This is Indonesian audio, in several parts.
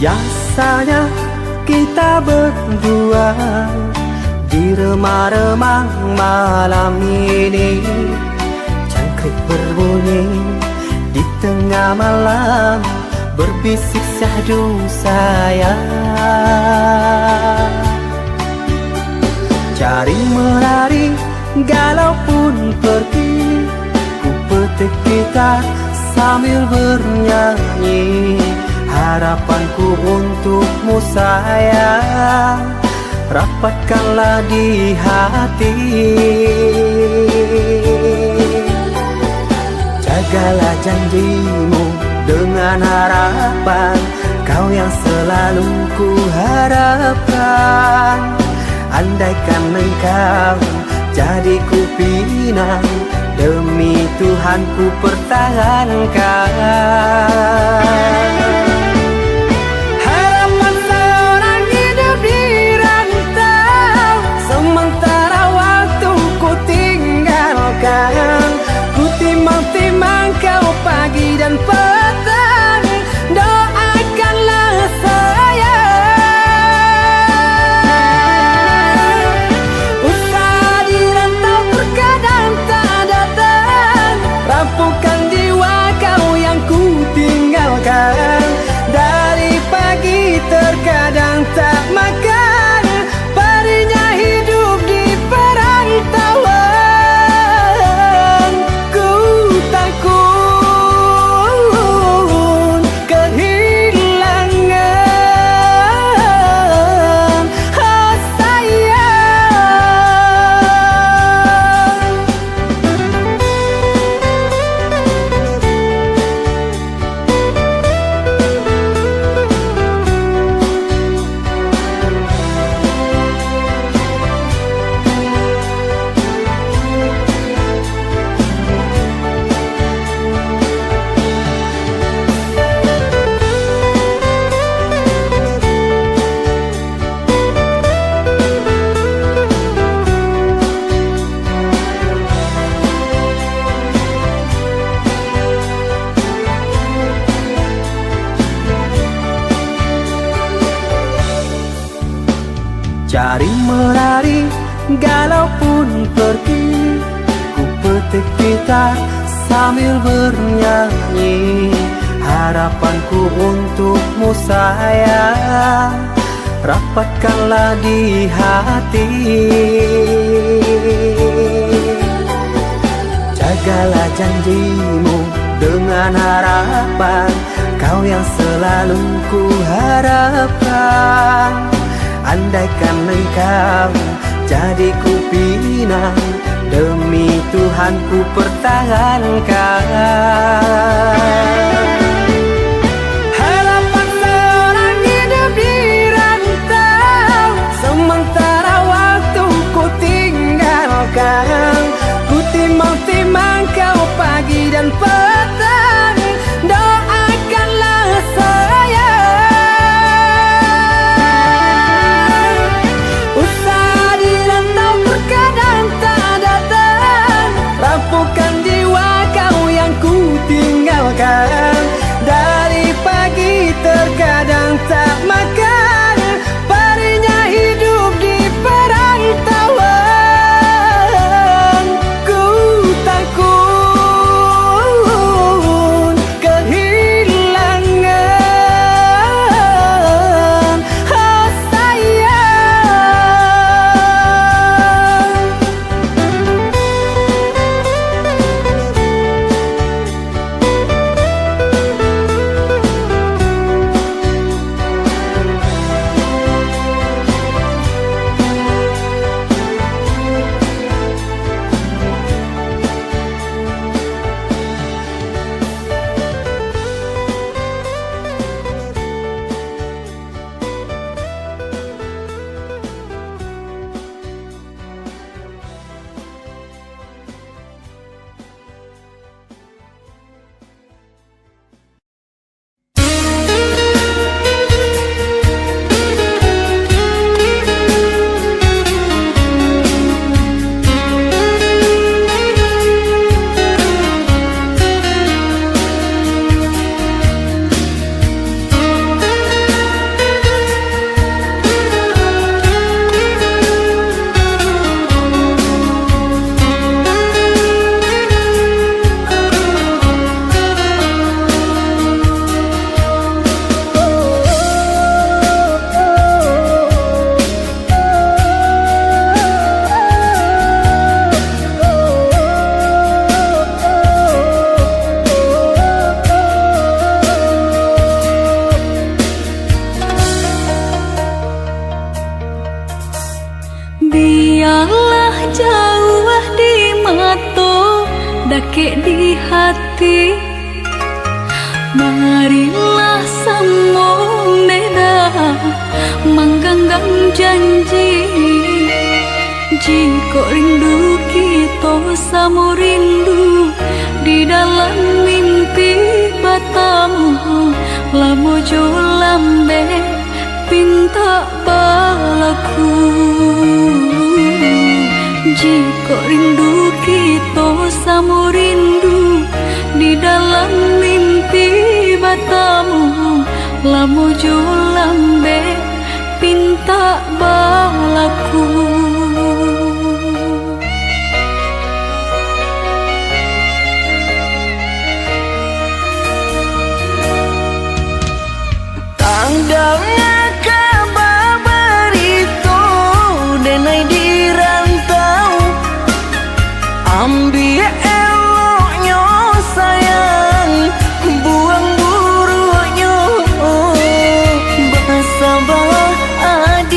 Biasanya kita berdua di remang-remang malam ini, jangkrik berbunyi di tengah malam, berbisik syahdu sayang. Cari menari galau pun pergi, ku petik gitar sambil bernyanyi. Harapanku untukmu sayang, rapatkanlah di hati. Jagalah janjimu dengan harapan, kau yang selalu ku harapkan. Andaikan engkau jadi ku pinang, demi Tuhan ku pertahankan. Harapan seorang hidup di rantau, sementara waktu ku tinggalkan. Ku timang-timang kau pagi dan petang, doakanlah sayang. Usaha di rantau terkadang tak datang, rapuhkan jiwa kau yang ku tinggalkan. Dari pagi terkadang tak makan, perihnya hidup di perantauan. Ku takut kehilangan, oh sayang. Cari menari galau pun pergi, ku petik gitar sambil bernyanyi. Harapanku untukmu sayang, rapatkanlah di hati. Jagalah janjimu dengan harapan, kau yang selalu ku harapkan. Andaikan engkau jadi ku pinang, demi Tuhan ku pertahankan. Harapan seorang hidup di rantau, sementara waktu ku tinggalkan. Ku timang-timang kau pagi dan petang, doakanlah sayang. Rapuhkan jiwa kau yang ku tinggalkan. Dari pagi terkadang tak makan, perihnya hidup di perantauan. Ku takut jauh di mata, dake di hati. Marilah sambung beda, menggenggam janji. Jika rindu kita sama rindu di dalam mimpi batamu, lamo jo lambe pinta balaku. Jika rindu kita sama rindu di dalam mimpi batamu, lamo jo lambe pinta balaku. Tanggalnya kabar berito denai di rantau, ambil eloknya sayang, buang buruknya. Basabah adik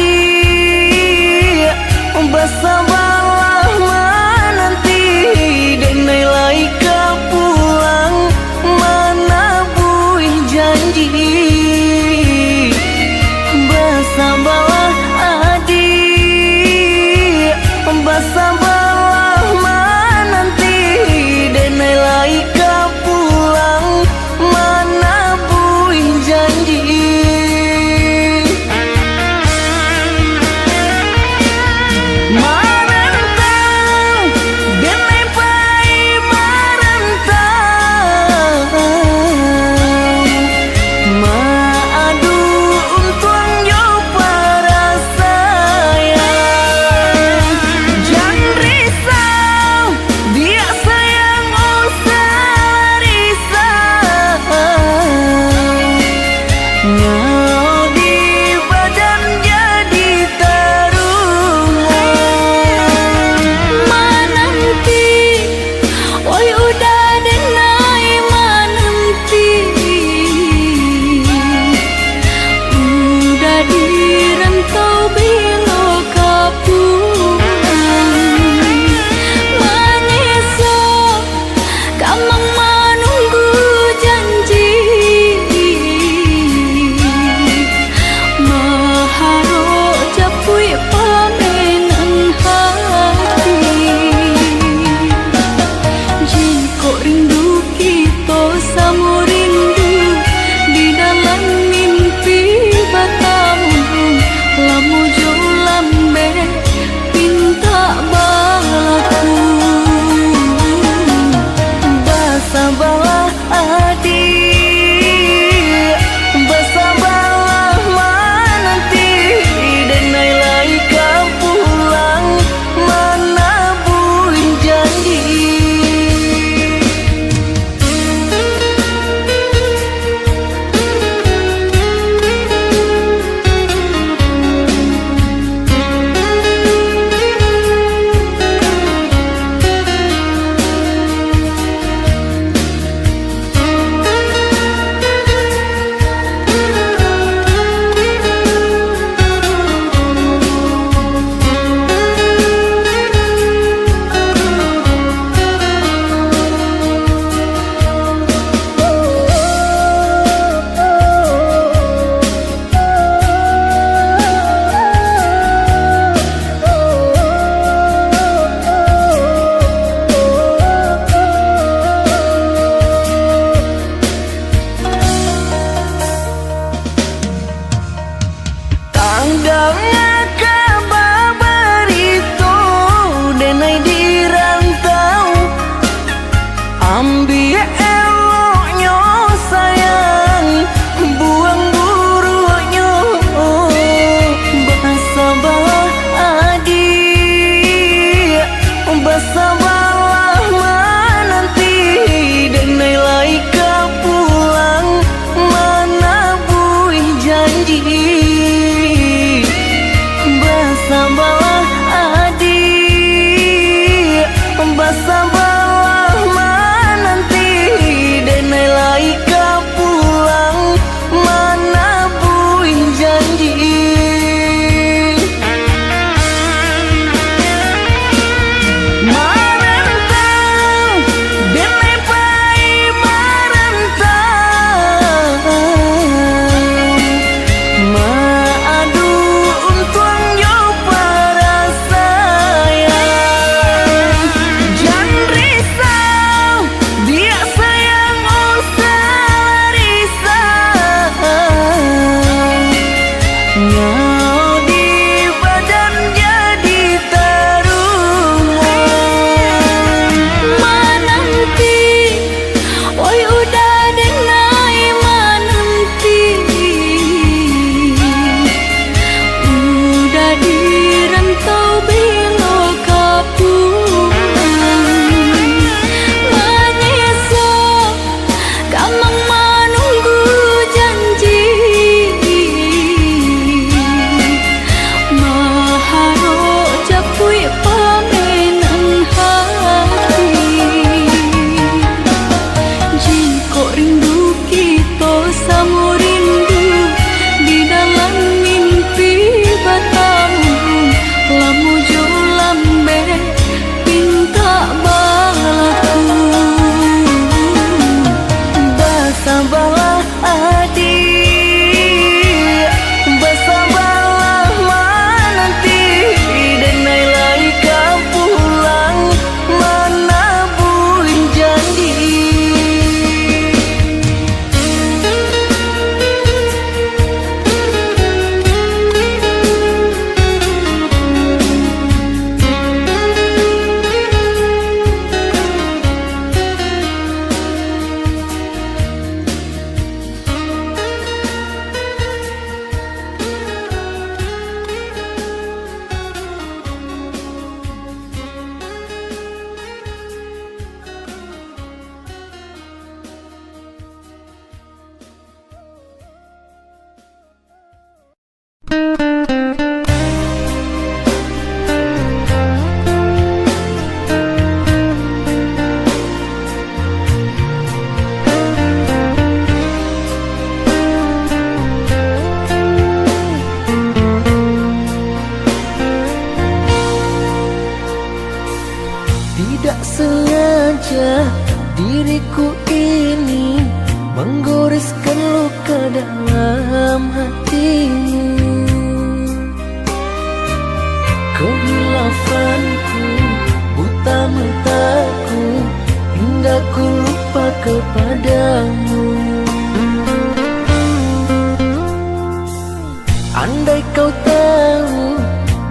sengaja diriku ini menggoreskan luka dalam hatimu. Kehilafanku, buta mataku, hingga ku lupa kepadamu. Andai kau tahu,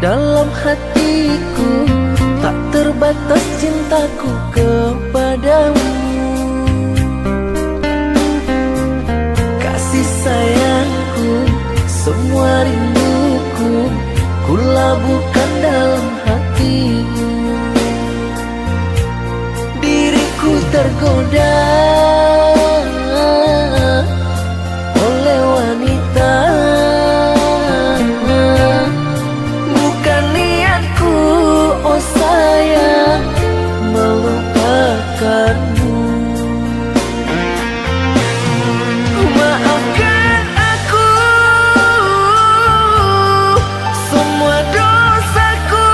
dalam hatiku tak terbatas cintaku kepadamu. Kasih sayangku, semua rinduku, ku labuhkan dalam hatimu. Diriku tergoda oleh wanita, bukan niatku, oh sayang, melupakanmu. Maafkan aku semua dosaku,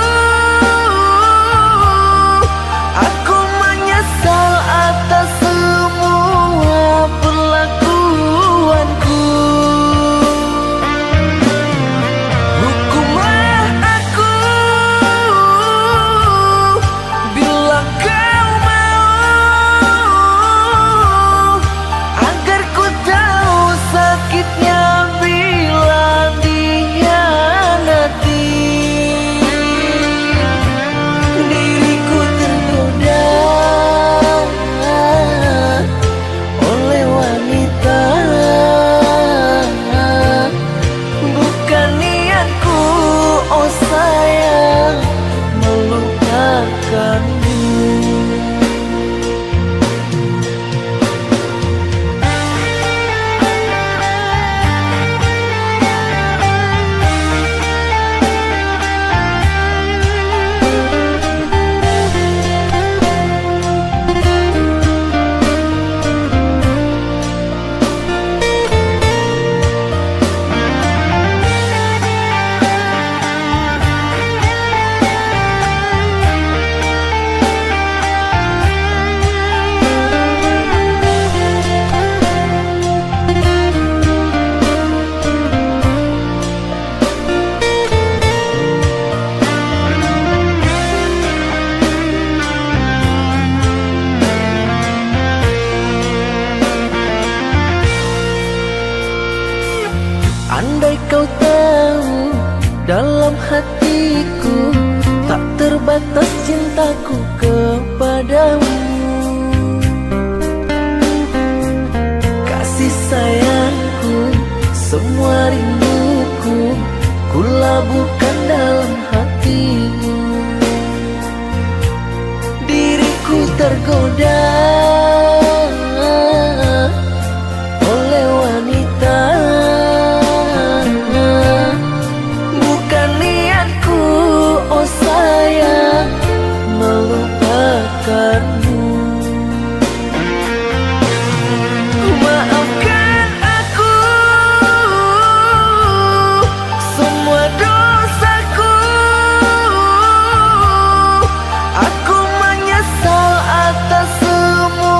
aku menyesal atas semua perlakuanku. Hukumlah aku bila kau mau, agar ku tahu sakitnya bila dikhianati. Diriku tergoda oleh wanita, bukan niatku, oh sayang, melupakanmu. Andai kau tahu, dalam hatiku tak terbatas cintaku kepadamu. Kasih sayangku, semua rinduku, ku labuhkan dalam hatimu. Diriku tergoda oleh wanita, bukan niatku, oh sayang, melupakanmu. Maafkan aku semua dosaku, aku menyesal atas semua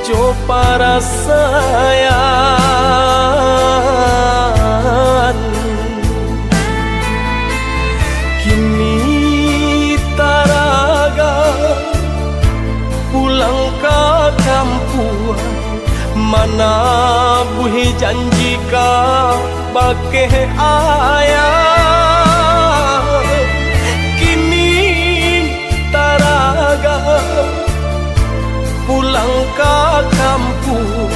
jo para sayang. Kini taraga pulang ke kampung, mana buhi janji ka bake ayah. Kini taraga pulang ke kampung,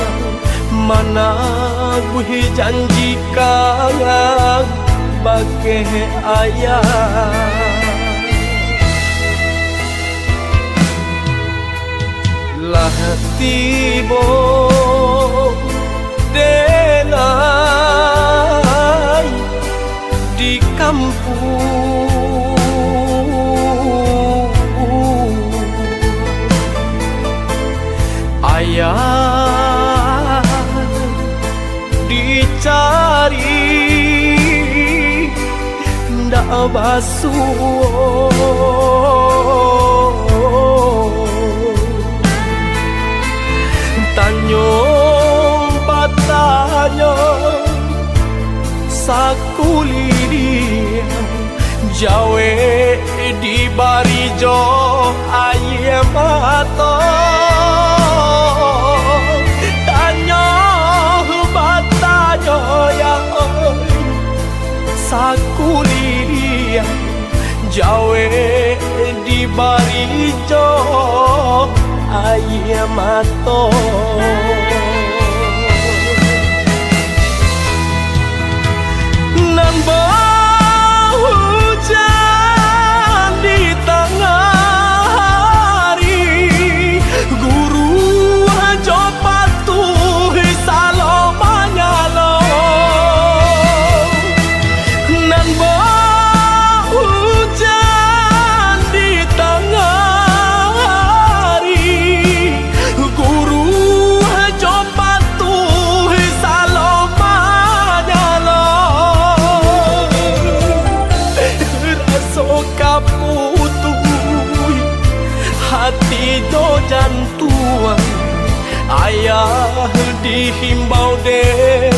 mana buhi janji ka bake ayah. Lah tibo denai di kampung, ayah dicari ndak basuh. Tanyo batanya sakuliria jawe di barijo ayam mata. Tanyo batanya ya sakuliria jawe di barijo ayam mato. Nan hujan di tengah hari, guru ajo patuh salomanya lo. Nan hujan di tengah hari, guru ajo patuh salomanya lo. Raso kaputuh hati do jantuan, ayah dihimbau deh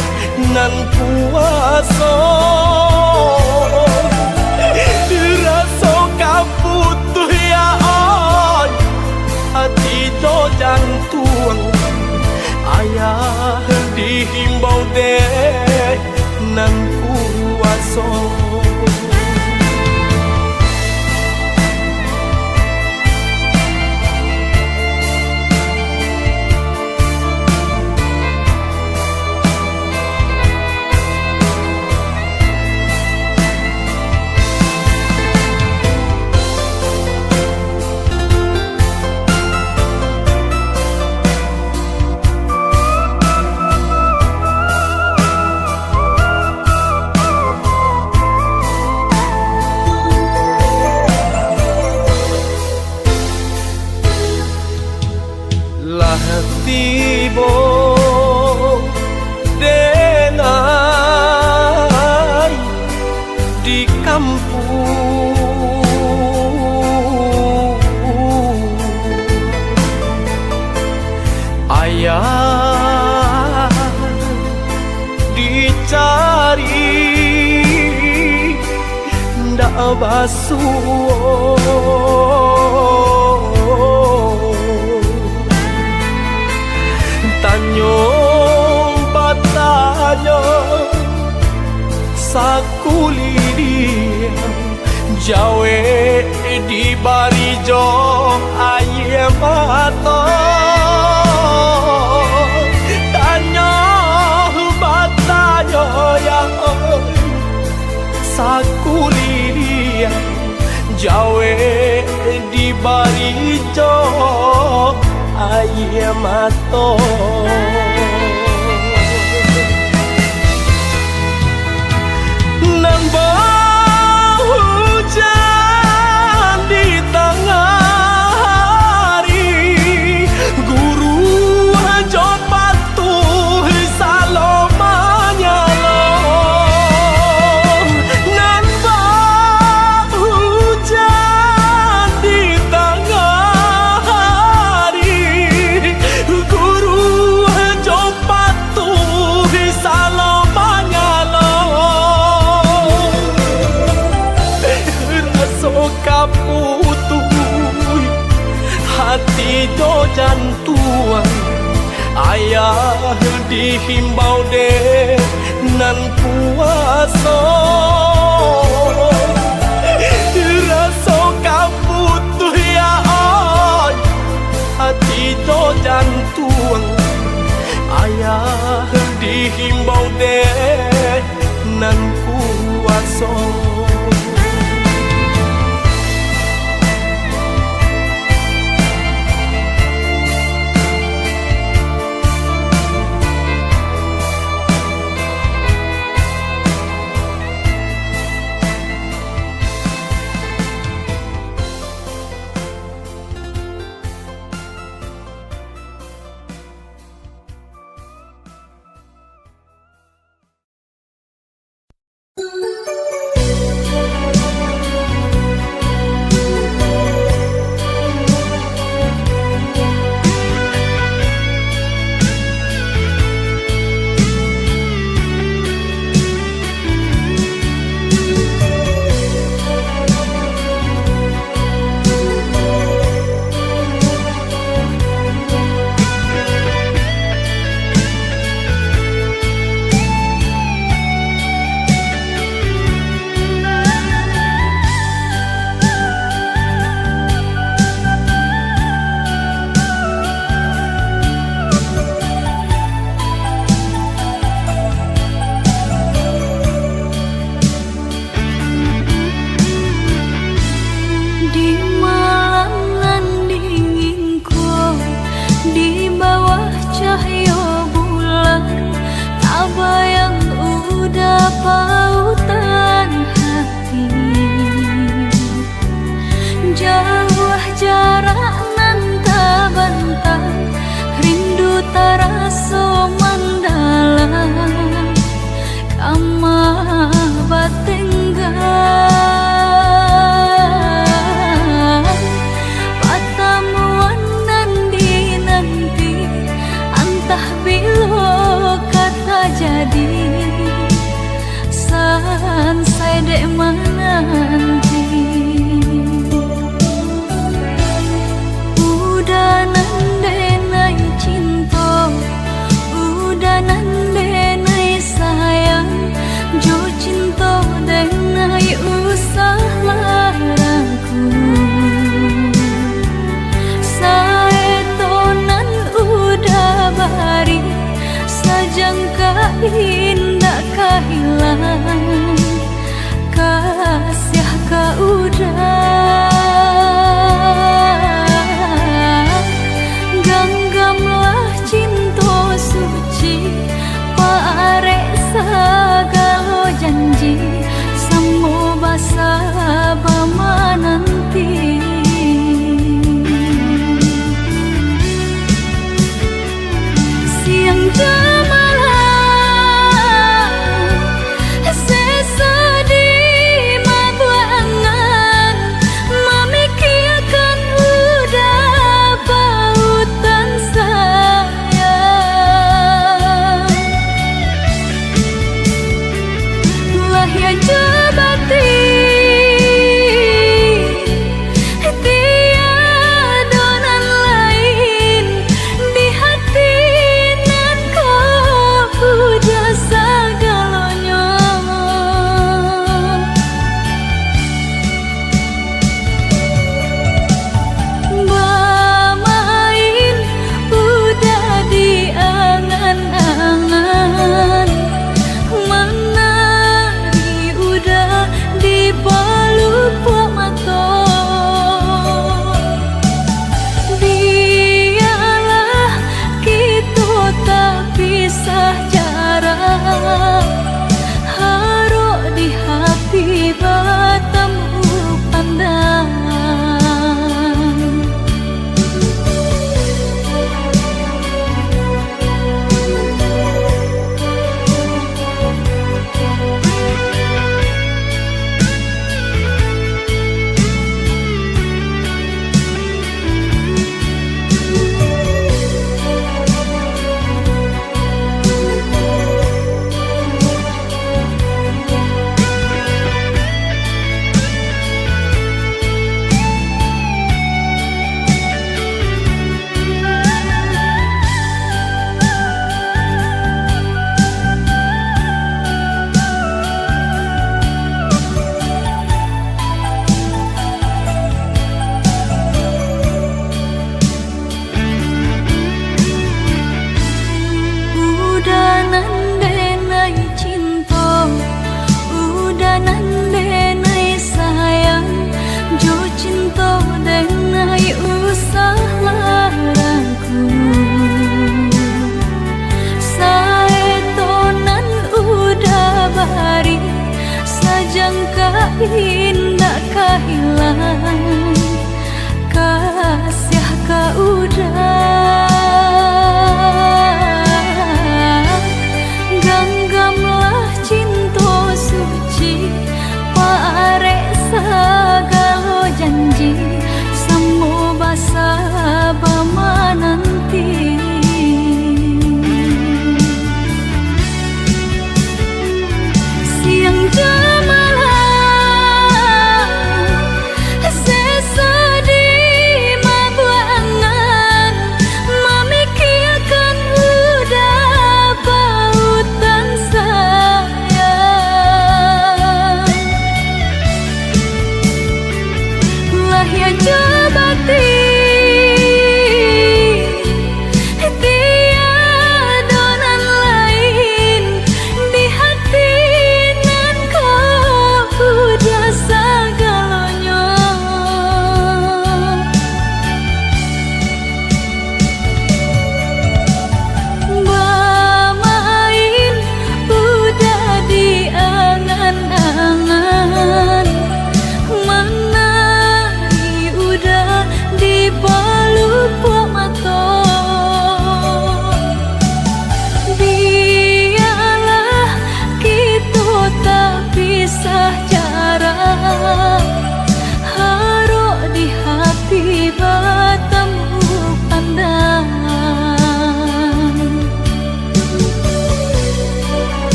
nan puasa. Raso kaputuh ya on hati do jantuan, ayah dihimbau deh nan puasa. Lah tibo denai di kampung, ayah dicari ndak basuh. Tanyo batanya sakuliria jawe di barijo ayam mata. Tanyo batanya yang sakuliria jawe di barijo ayam mata. Nan hujan di tengah hari, guru ajo patuh salomanya lo. Nan hujan di tengah hari, guru kaputuh hati do jantuan ayah dihimbau deh nan puasa rasa kaputuh ya oi hati do jantuan ayah dihimbau deh nan puasa. Sayang, jo cinta dengan indah kehilangan kasih ka udah genggamlah cinta suci parek segala janji semua basa bama nanti siang jamalah sesedih mabuangan memikirkan udah pautan sayang lah ya jabati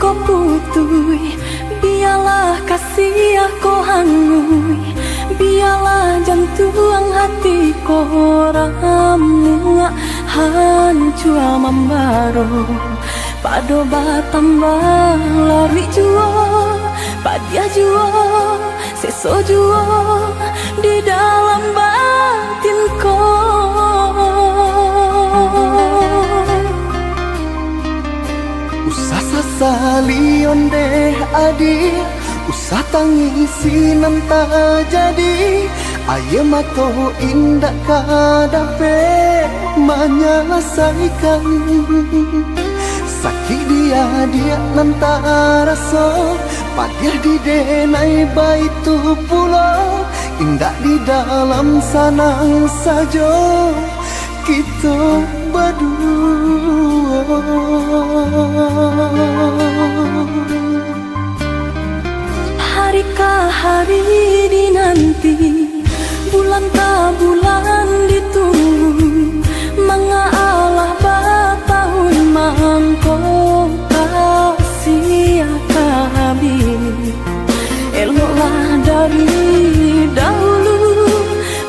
Kau putui, biarlah kasih aku hangui, biarlah jantung hati kau ramu hancur membaro, pado batambah lari jua, padia jua, seso jua di dalam batin kau. Usah sasali onde adi, usah tangisi nanta jadi, aye mato indah kadape menyelesaikan. Sakit dia nanta rasa, padia di denai baitu pulau, indah di dalam sanang saja kita berdua. Hari ke hari dinanti, bulan ke bulan ditunggu, mengalah batahun mangko kasih kabin. Eloklah dari dahulu,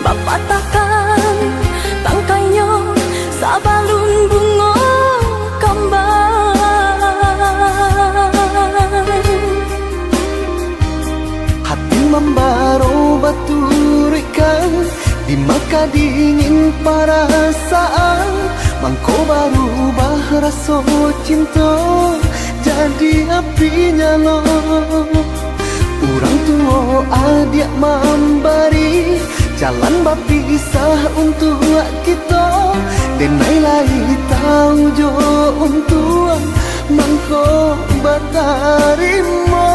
Bapak takkan tangkainya sabalun bunga kembang. Hati membaro baturikan, di maka dingin perasaan, mangko baru rasa cinta jadi api nyala. Orang tua adik memberi jalan berpisah untuk kita, denai lagi tahu jo untuk mangko bertarima.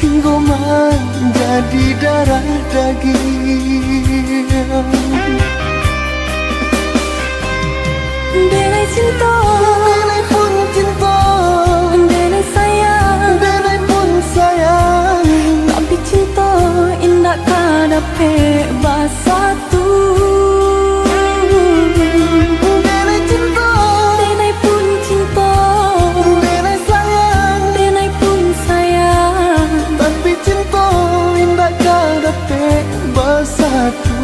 hingga menjadi darah daging. Denai cinta, Denai pun cinta, denai sayang, denai pun sayang. tapi cinta indah kadape basatu. Denai cinta, Denai pun cinta, denai sayang, denai pun sayang, tapi cinta indah kadape bersatu.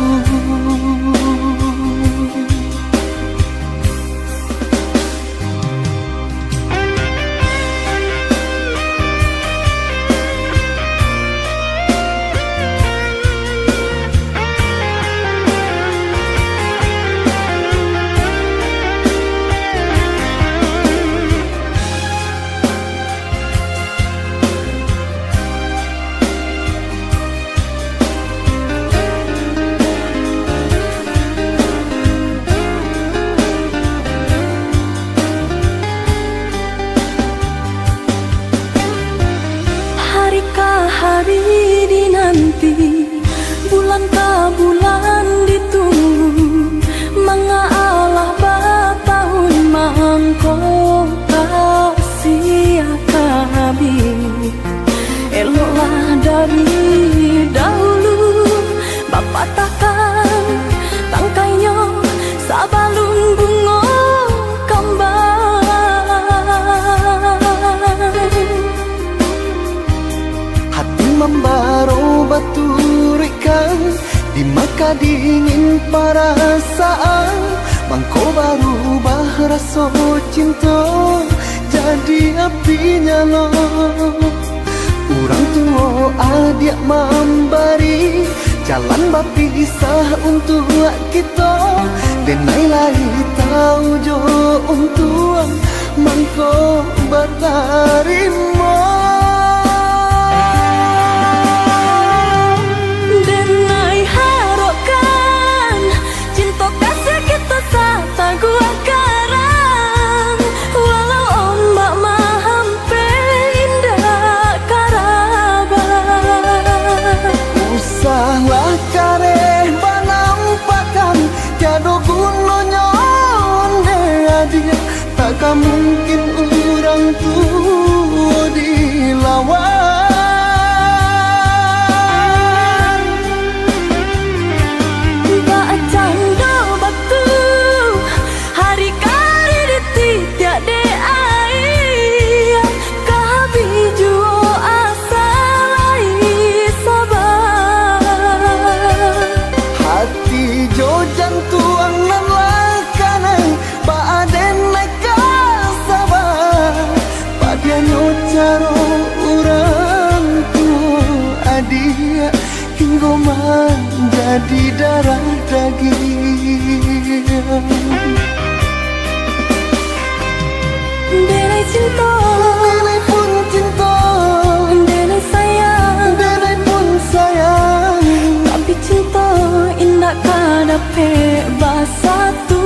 Hari dinanti, bulan ke bulan ditunggu, mengalah batahun mangko kasih kabin. Eloklah dari dahulu, Bapak takkan tangkainya sabalun bunga kembang. Hati membaro baturikan di maka dingin perasaan. Mangko baru rasa cinta jadi api nyala. Orang tua adik memberi jalan berpisah untuk kita. Denai lagi tahu jo untuk mangko bertarima. Denai harapkan cinta kasih kita sata gua karang, walau ombak mahampe indah karaban. Usahlah kareh banampakan tiada gunanya onde dia. Takkan mungkin orang tua dilawan. Canda batu hari kari ditidak de ai kahabi juo asal sabar. Hati jo jantuang nan lakanan baaden naik sabar. Padianyo caro orang tua adia hingga menjadi darah daging. Denai cinta, Denai pun cinta, denai sayang, denai pun sayang, tapi cinta indah kadape basatu.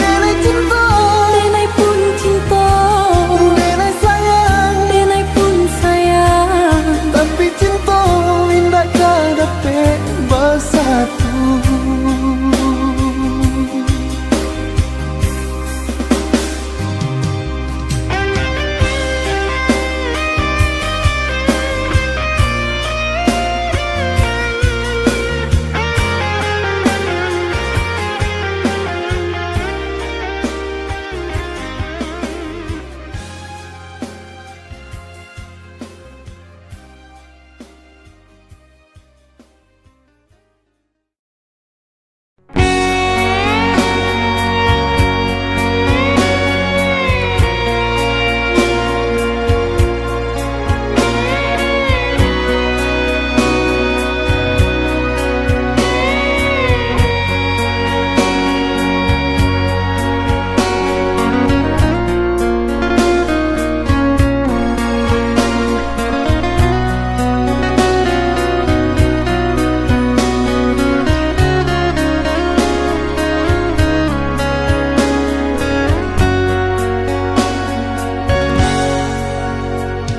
denai cinta, Denai pun cinta, denai sayang, denai pun sayang, tapi cinta indah kadape bersatu.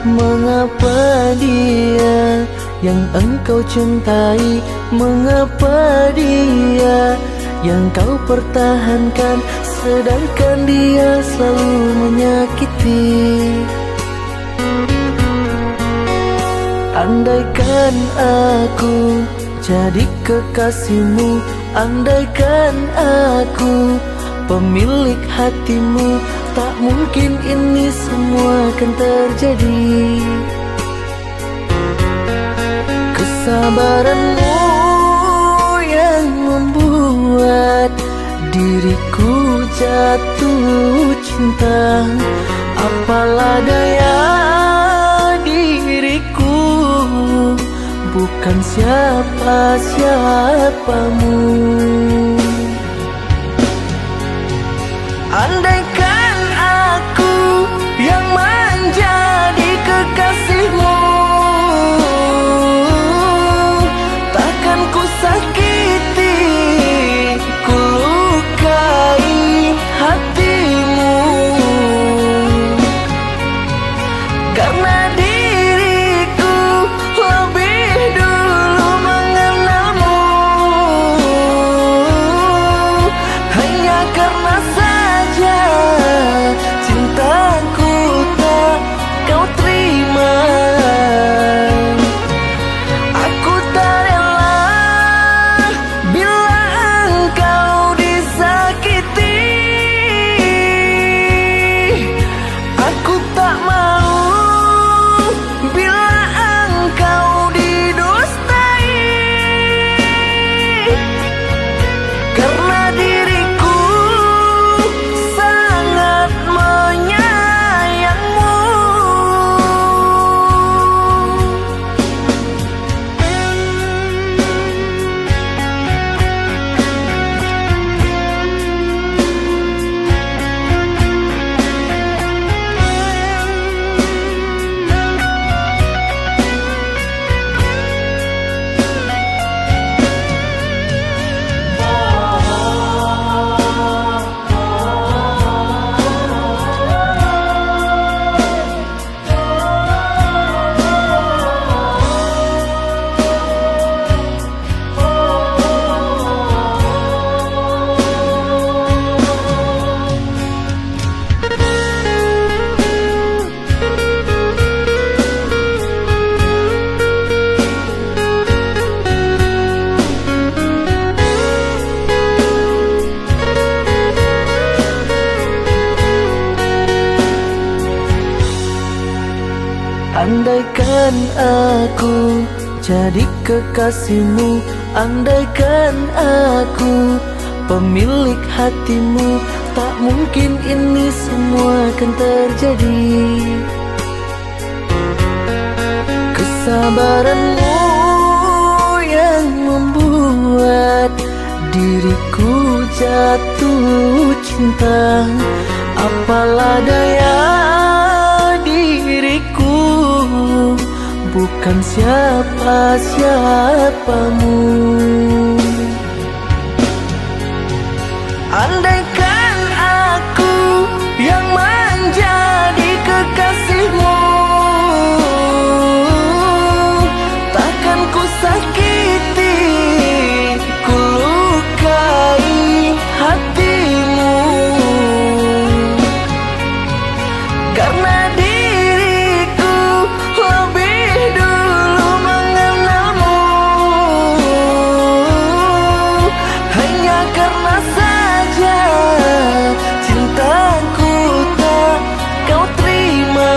Mengapa dia yang engkau cintai? Mengapa dia yang kau pertahankan, sedangkan dia selalu menyakiti? Andaikan aku jadi kekasihmu, andaikan aku pemilik hatimu, tak mungkin ini semua akan terjadi. Kesabaranmu yang membuat diriku jatuh cinta. Apalah daya diriku, bukan siapa-siapamu. Andaikan aku yang menjadi kekasihmu, takkan ku sakiti, ku lukai hatimu. Karena diriku lebih dulu mengenalmu, hanya karena saja cintaku tak kau terima. Aku tak rela bila engkau disakiti. Aku tak mau bila engkau didustai. Karena diriku sangat menyayangmu. Andaikan aku jadi kekasihmu, andaikan aku pemilik hatimu, tak mungkin ini semua akan terjadi. Kesabaranmu yang membuat diriku jatuh cinta. Apalah daya diriku, bukan siapa-siapamu. Andaikan aku yang menjadi kekasihmu, takkan ku sakiti, ku lukai hatimu. Karena diriku lebih dulu mengenalmu, hanya karena saja cintaku tak kau terima.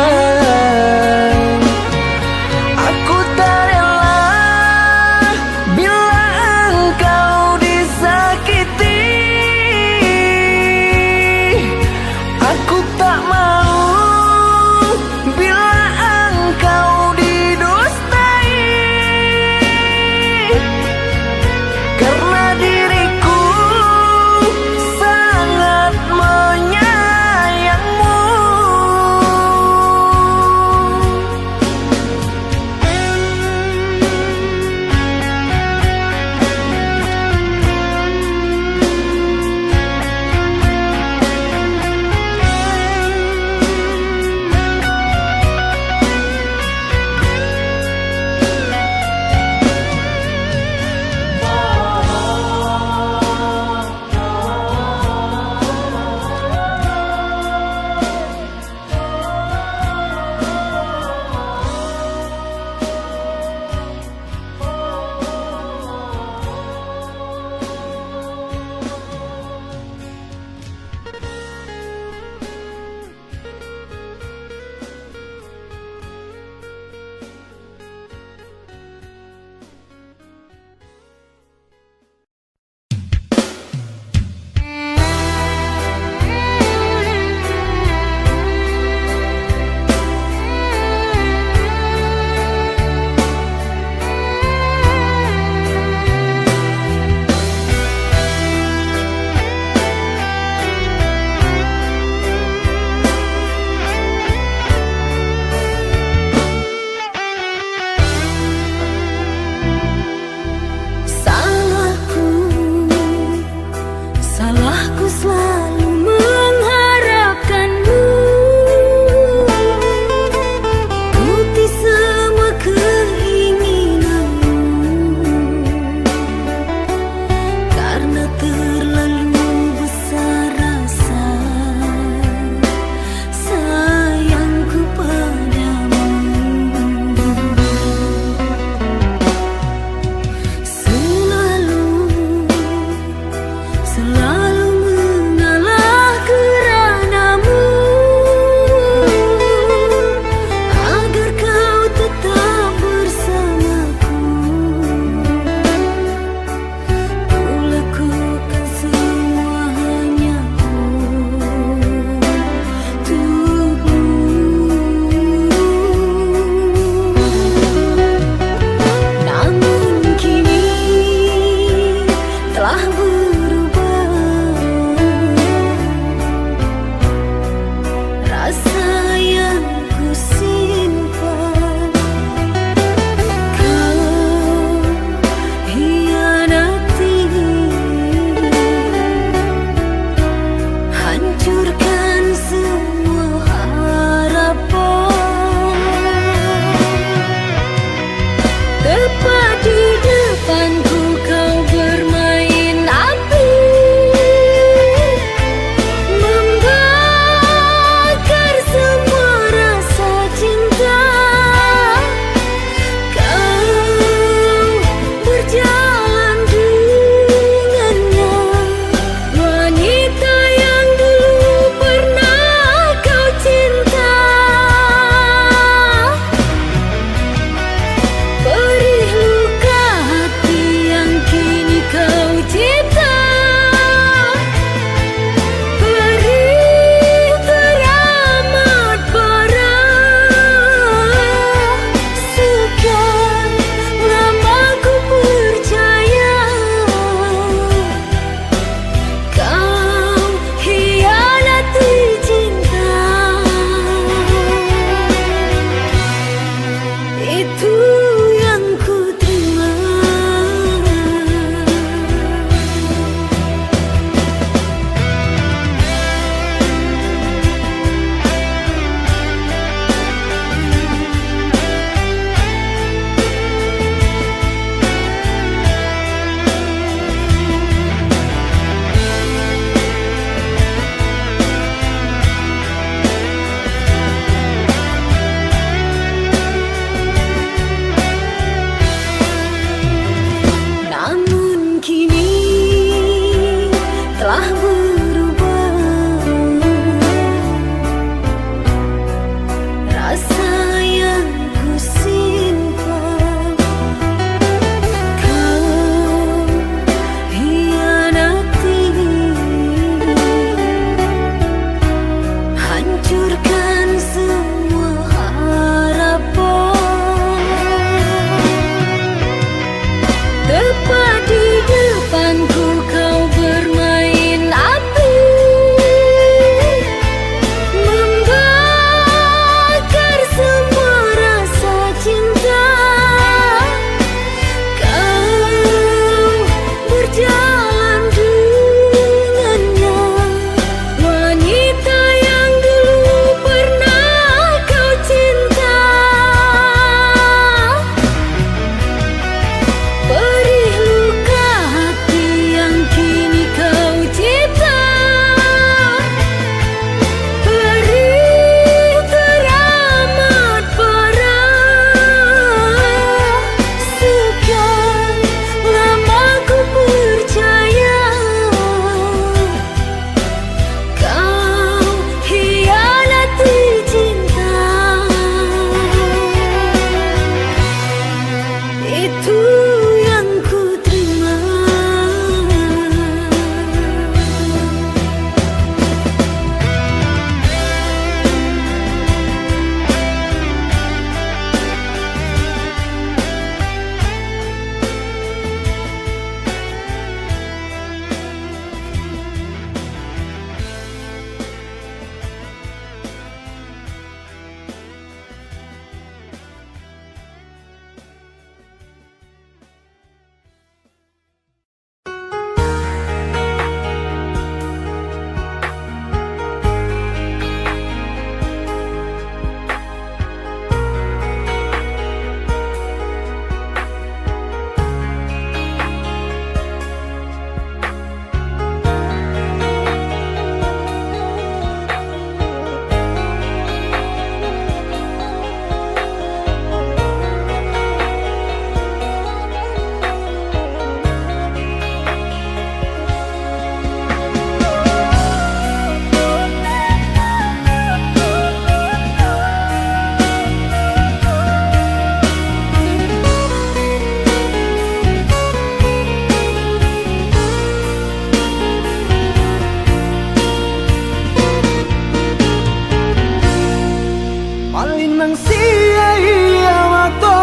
nang sia-ia wato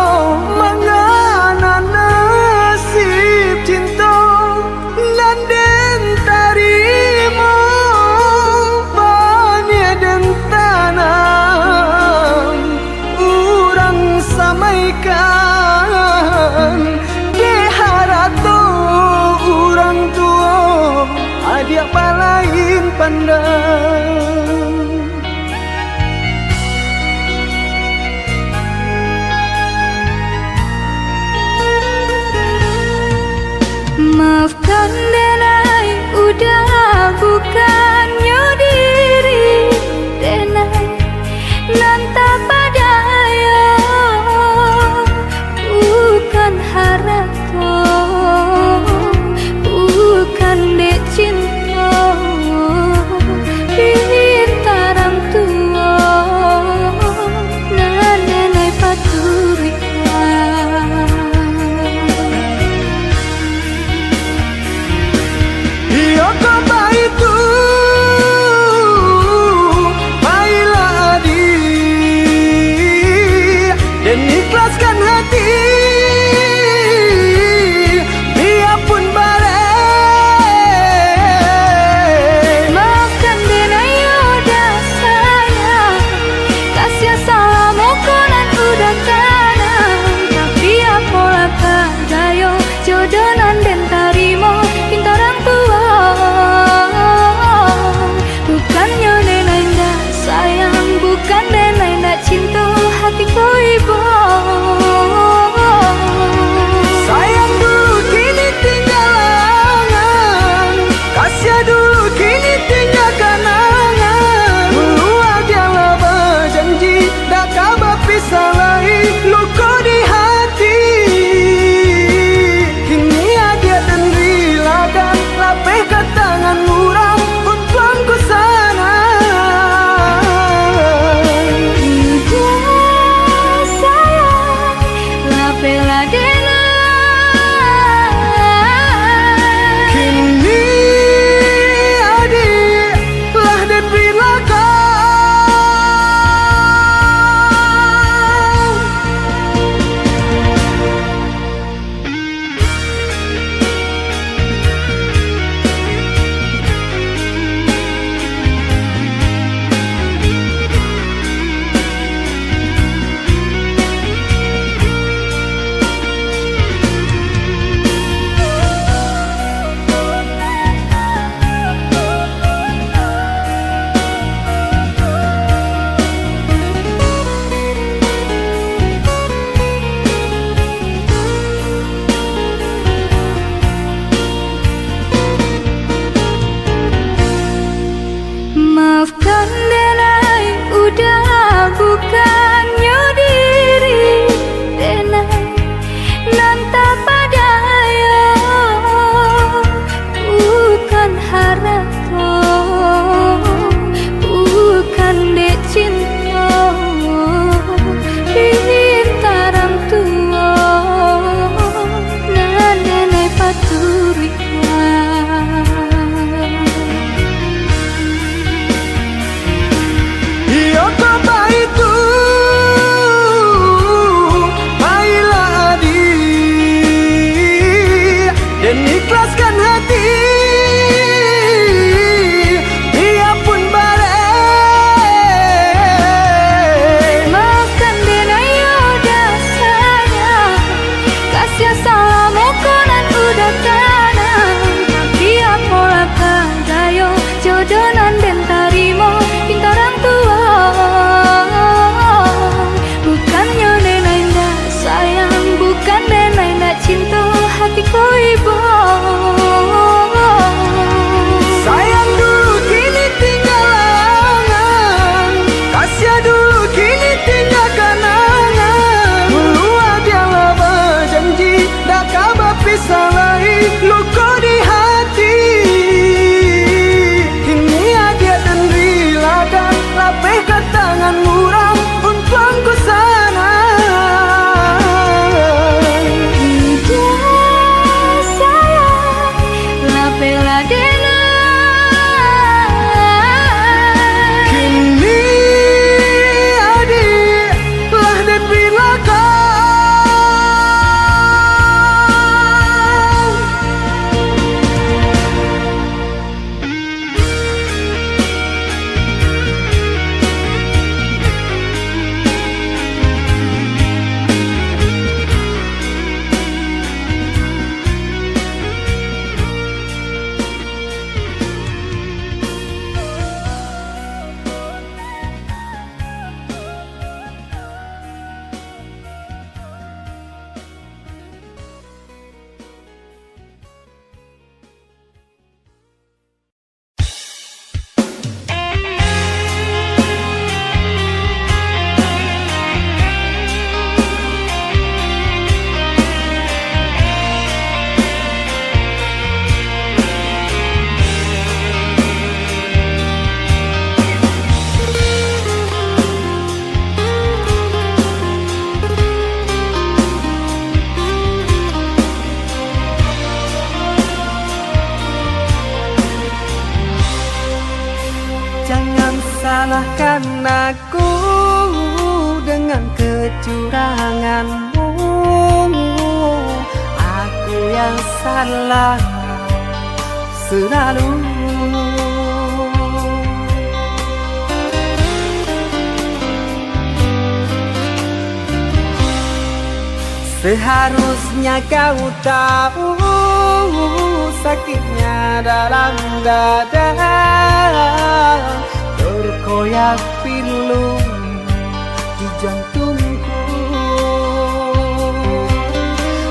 mangana nasib cinta nan den tarimo banya den tanam urang samaikan de harato urang tua adia palain pandang. Maafkan Denai, udah bukannya diri Denai Nanta padaya bukan harato, bukan dek cinta denganmu. Aku yang salah selalu. Seharusnya kau tahu sakitnya dalam dada, berkoyak pilu di jantungku.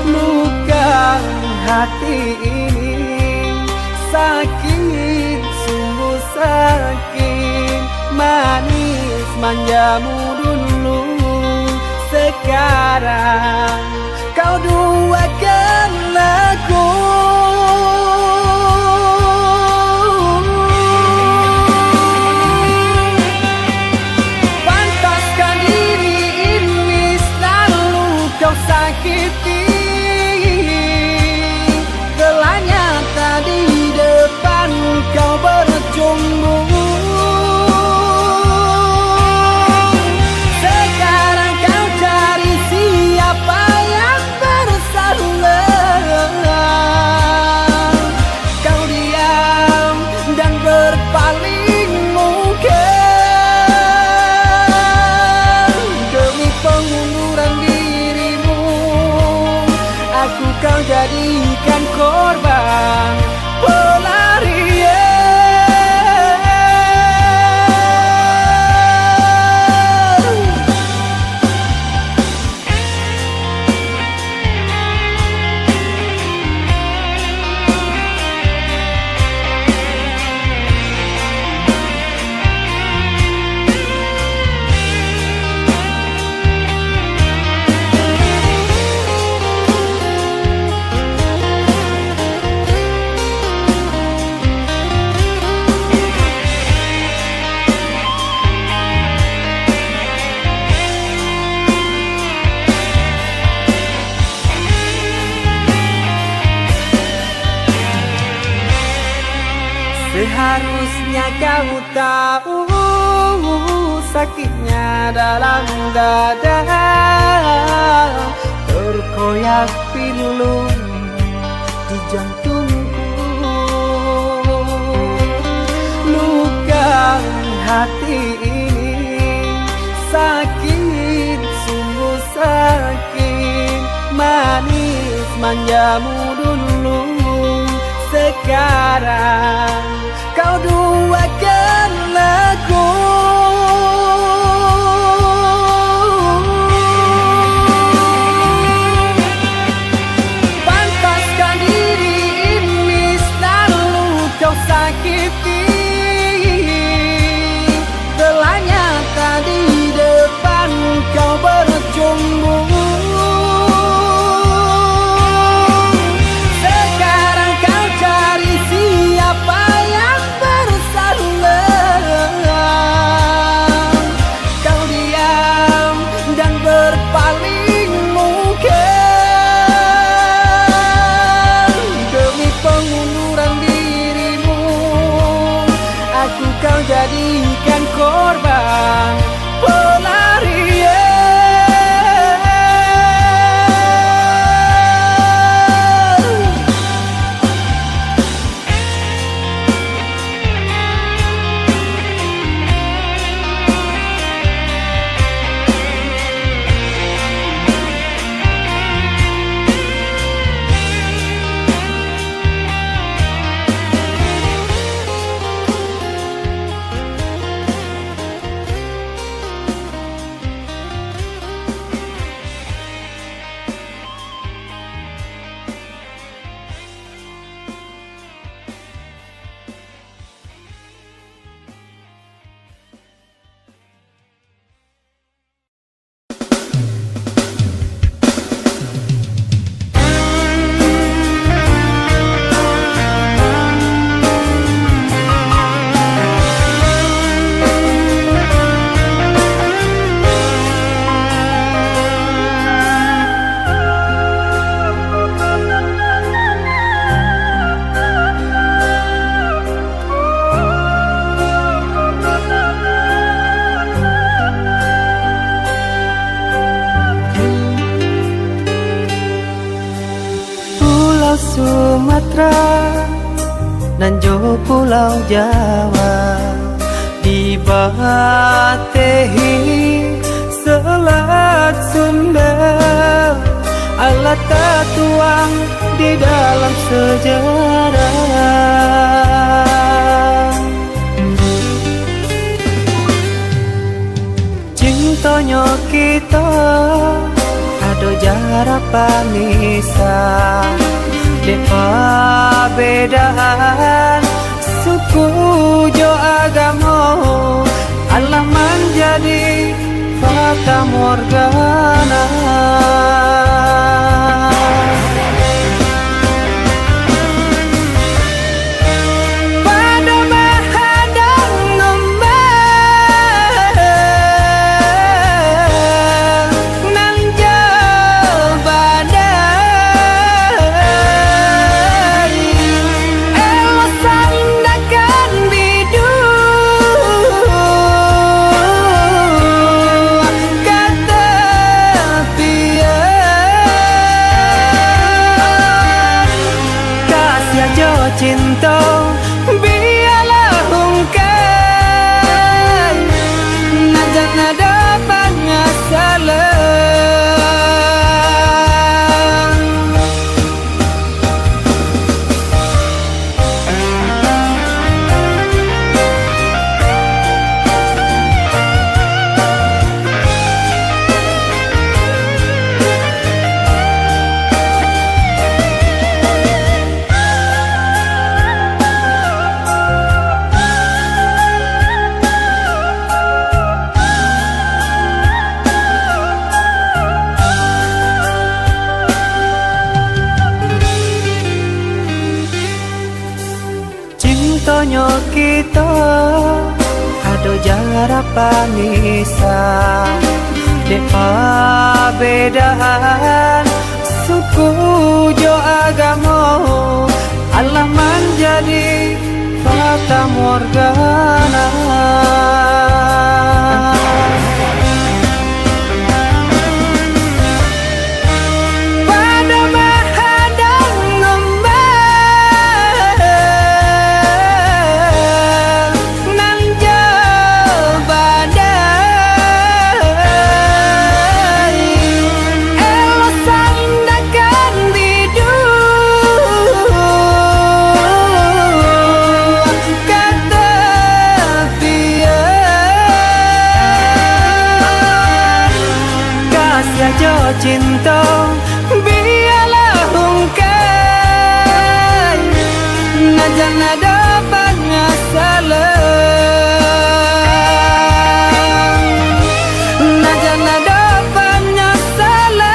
Luka hati ini sakit, sungguh sakit. Manis manjamu dulu, sekarang kau duakan aku. Pantaskah diri ini selalu kau sakiti? Gelanya tadi depan kau berjumbu. Kau jadikan korban pelarian. Seharusnya kau tahu sakitnya dalam dada, berkoyak pilu di jantungku. Luka hati ini sakit, sungguh sakit. Manis manjamu dulu, sekarang kau duakan aku. Pantaskah diri ini selalu kau sakiti? Gelanya tadi depan kau berjumbu. Sekarang kau cari siapa yang bersama. Sumatera dan jo Pulau Jawa, dibatehi Selat Sunda, alat tertuang di dalam sejarah. Cintonyo kita ado jarak panisa, depa bedaan suku jo agamo, Allah menjadi fata morgana. Pada menghadang ngembang nan jauh badai, elo sandakan bidu kata pian, kasih aja cinta biarlah ungkai, najak nada penyesalan. Cintonyo kita ado jarak panisa, depa bedaan suku jo agamo, Allah menjadi fata morgana. Pada menghadang ngembang nan jauh badai, elo sandakan bidu kata pian, kasih aja cinta biarlah ungkai, najak nada penyesalan, najak nada penyesalan,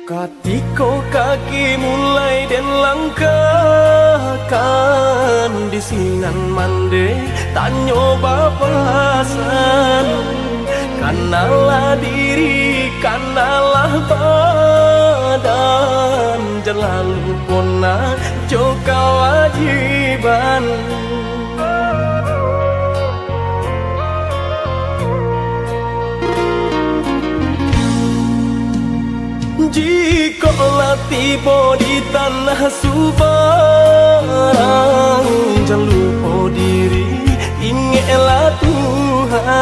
Katiko kaki mulai dan langkahkan di sinan mande tanyo bapasan, kanalah diri kanalah badan, jelalu pona jo kewajiban. Jika tiba di tanah Subarang, jangan lupa diri, ingatlah Tuhan.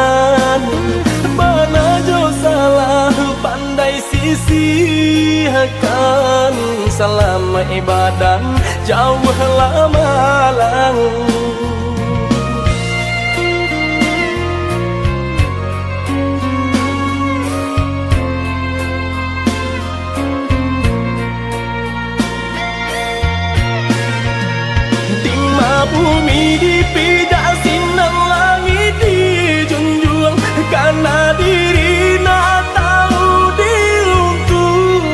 Selamai badan jauhlah malang. Bumi dipijak sinar langit dijunjung, karena diri nak tahu diruntuh.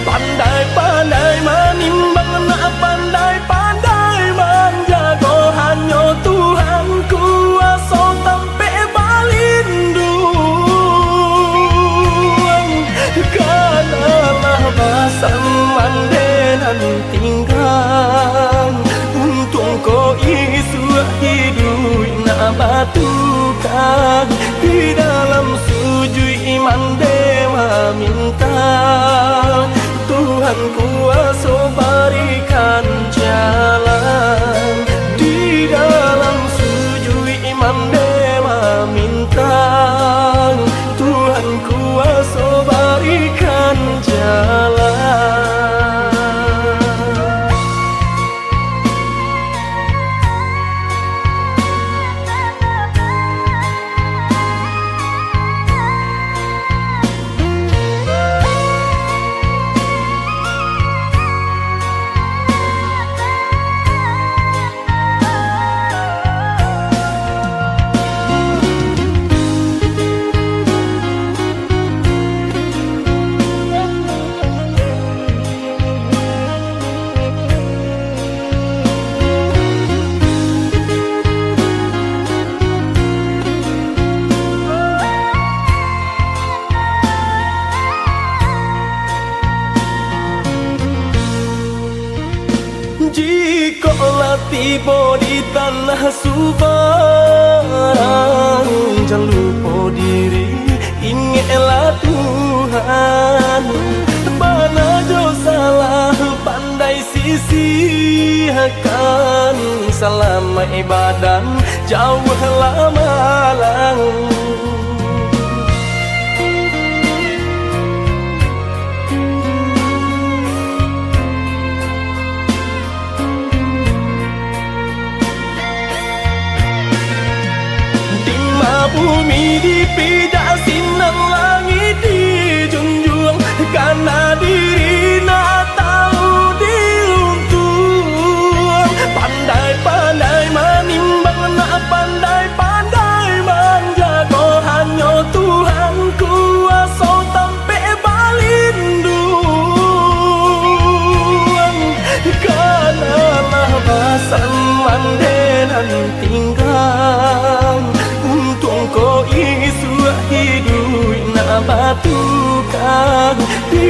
Pandai-pandai menimbang, nak pandai-pandai menjaga, hanya Tuhan kuasa sampai balindung. Kanalah basan mandenan tinggal, ko isu hidup na batukan di dalam sujud iman dewa minta Tuhan kuasa berikan jalan. Di dalam sujud iman dewa minta Tuhan kuasa berikan jalan. Jikalau tiba di tanah subang, jangan lupa diri, ingatlah Tuhan. Mana jauh salah pandai sisihkan, selamai badan jauhlah malang. Bumi dipijak sinar langit dijunjung, karena diri nak tahu diruntuh. Pandai-pandai menimbang, nak pandai-pandai menjaga, hanya Tuhan kuasa sampai balindung. Kanalah basan mandenan tinggal, ko isu hidup na batukan di